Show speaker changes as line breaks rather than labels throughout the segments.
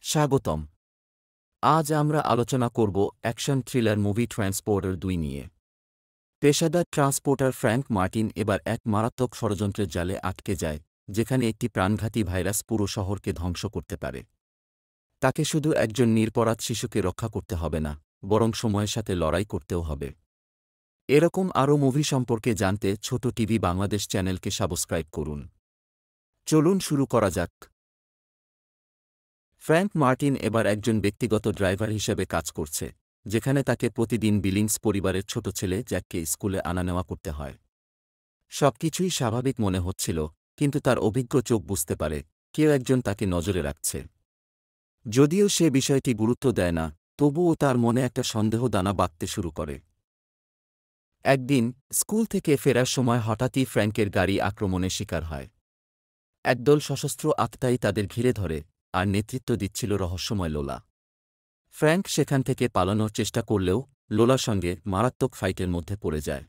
স্বাগতম। আজ আমরা আলোচনা করব অ্যাকশন থ্রিলার মুভি ট্রান্সপোর্টার ২ নিয়ে। পেশাদার ট্রান্সপোর্টার ফ্র্যাঙ্ক মার্টিন এবার এক মারাত্মক ষড়যন্ত্রের জালে আটকে যায়, যেখানে একটি প্রাণঘাতী ভাইরাস পুরো শহরকে ধ্বংস করতে পারে। তাকে শুধু একজন নিরপরাধ শিশুকে রক্ষা করতে হবে না, বরং সময়ের সাথে লড়াই করতেও হবে। এরকম আরও মুভি সম্পর্কে জানতে ছোট টিভি বাংলাদেশ চ্যানেলকে সাবস্ক্রাইব করুন। চলুন শুরু করা যাক। ফ্র্যাঙ্ক মার্টিন এবার একজন ব্যক্তিগত ড্রাইভার হিসেবে কাজ করছে, যেখানে তাকে প্রতিদিন বিলিংস পরিবারের ছোট ছেলে জ্যাককে স্কুলে আনা নেওয়া করতে হয়। সবকিছুই স্বাভাবিক মনে হচ্ছিল, কিন্তু তার অভিজ্ঞ চোখ বুঝতে পারে কেউ একজন তাকে নজরে রাখছে। যদিও সে বিষয়টি গুরুত্ব দেয় না, তবুও তার মনে একটা সন্দেহ দানা বাঁধতে শুরু করে। একদিন স্কুল থেকে ফেরার সময় হঠাৎই ফ্র্যাঙ্কের গাড়ি আক্রমণের শিকার হয়। একদল সশস্ত্র আত্মাই তাদের ঘিরে ধরে, আর নেতৃত্ব দিচ্ছিল রহস্যময় লোলা। ফ্র্যাঙ্ক সেখান থেকে পালানোর চেষ্টা করলেও লোলার সঙ্গে মারাত্মক ফাইটের মধ্যে পড়ে যায়।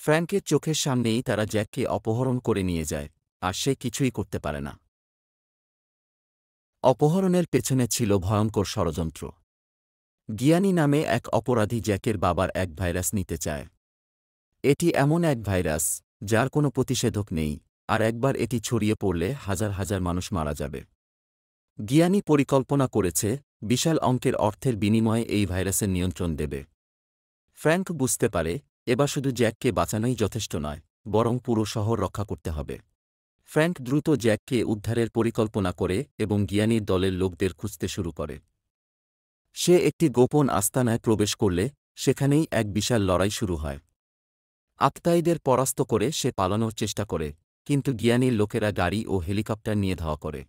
ফ্র্যাঙ্কের চোখের সামনেই তারা জ্যাককে অপহরণ করে নিয়ে যায়, আর সে কিছুই করতে পারে না। অপহরণের পেছনে ছিল ভয়ঙ্কর ষড়যন্ত্র। গিয়ানি নামে এক অপরাধী জ্যাকের বাবার এক ভাইরাস নিতে চায়। এটি এমন এক ভাইরাস যার কোনো প্রতিষেধক নেই, আর একবার এটি ছড়িয়ে পড়লে হাজার হাজার মানুষ মারা যাবে। গিয়ানি পরিকল্পনা করেছে বিশাল অঙ্কের অর্থের বিনিময়ে এই ভাইরাসের নিয়ন্ত্রণ দেবে। ফ্র্যাঙ্ক বুঝতে পারে এবার শুধু জ্যাককে বাঁচানোই যথেষ্ট নয়, বরং পুরো শহর রক্ষা করতে হবে। ফ্র্যাঙ্ক দ্রুত জ্যাককে উদ্ধারের পরিকল্পনা করে এবং গিয়ানির দলের লোকদের খুঁজতে শুরু করে। সে একটি গোপন আস্তানায় প্রবেশ করলে সেখানেই এক বিশাল লড়াই শুরু হয়। আত্মাইদের পরাস্ত করে সে পালানোর চেষ্টা করে, কিন্তু গিয়ানির লোকেরা গাড়ি ও হেলিকপ্টার নিয়ে ধাওয়া করে।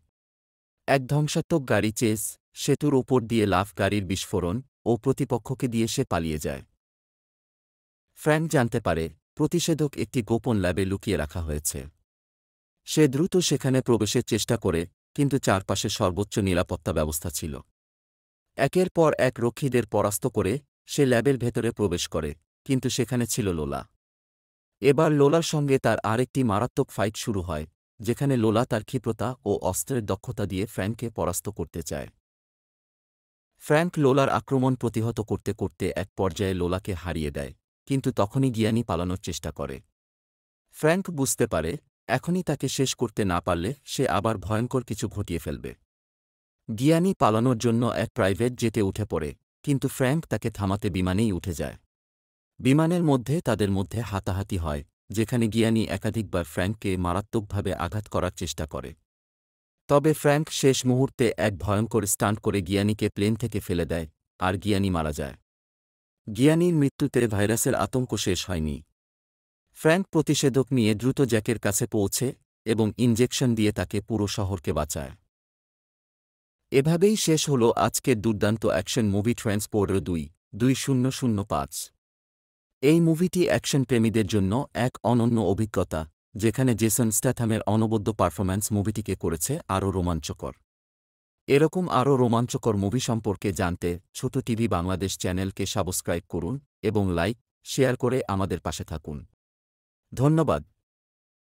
এক ধ্বংসাত্মক গাড়ি চেস, সেতুর ওপর দিয়ে লাফ, গাড়ির বিস্ফোরণ ও প্রতিপক্ষকে দিয়ে সে পালিয়ে যায়। ফ্র্যাঙ্ক জানতে পারে প্রতিষেধক একটি গোপন ল্যাবে লুকিয়ে রাখা হয়েছে। সে দ্রুত সেখানে প্রবেশের চেষ্টা করে, কিন্তু চারপাশে সর্বোচ্চ নিরাপত্তা ব্যবস্থা ছিল। একের পর এক রক্ষীদের পরাস্ত করে সে ল্যাবের ভেতরে প্রবেশ করে, কিন্তু সেখানে ছিল লোলা। এবার লোলার সঙ্গে তার আরেকটি মারাত্মক ফাইট শুরু হয়, যেখানে লোলা তার ক্ষিপ্রতা ও অস্ত্রের দক্ষতা দিয়ে ফ্র্যাঙ্ককে পরাস্ত করতে চায়। ফ্র্যাঙ্ক লোলার আক্রমণ প্রতিহত করতে করতে এক পর্যায়ে লোলাকে হারিয়ে দেয়, কিন্তু তখনই গিয়ানি পালানোর চেষ্টা করে। ফ্র্যাঙ্ক বুঝতে পারে এখনই তাকে শেষ করতে না পারলে সে আবার ভয়ঙ্কর কিছু ঘটিয়ে ফেলবে। গিয়ানি পালানোর জন্য এক প্রাইভেট জেটে উঠে পড়ে, কিন্তু ফ্র্যাঙ্ক তাকে থামাতে বিমানেই উঠে যায়। বিমানের মধ্যে তাদের মধ্যে হাতাহাতি হয়, যেখানে গিয়ানি একাধিকবার ফ্র্যাঙ্ককে মারাত্মকভাবে আঘাত করার চেষ্টা করে। তবে ফ্র্যাঙ্ক শেষ মুহূর্তে এক ভয়ঙ্কর স্টান্ট করে গিয়ানিকে প্লেন থেকে ফেলে দেয়, আর গিয়ানি মারা যায়। গিয়ানির মৃত্যুতে ভাইরাসের আতঙ্ক শেষ হয়নি। ফ্র্যাঙ্ক প্রতিষেধক নিয়ে দ্রুত জ্যাকের কাছে পৌঁছে এবং ইনজেকশন দিয়ে তাকে পুরো শহরকে বাঁচায়। এভাবেই শেষ হল আজকের দুর্দান্ত অ্যাকশন মুভি ট্রান্সপোর্টার ২/২০০৫। এই মুভিটি অ্যাকশন প্রেমীদের জন্য এক অনন্য অভিজ্ঞতা, যেখানে জেসন স্ট্যাথামের অনবদ্য পারফরম্যান্স মুভিটিকে করেছে আরও রোমাঞ্চকর। এরকম আরও রোমাঞ্চকর মুভি সম্পর্কে জানতে ছোট টিভি বাংলাদেশ চ্যানেলকে সাবস্ক্রাইব করুন এবং লাইক, শেয়ার করে আমাদের পাশে থাকুন। ধন্যবাদ।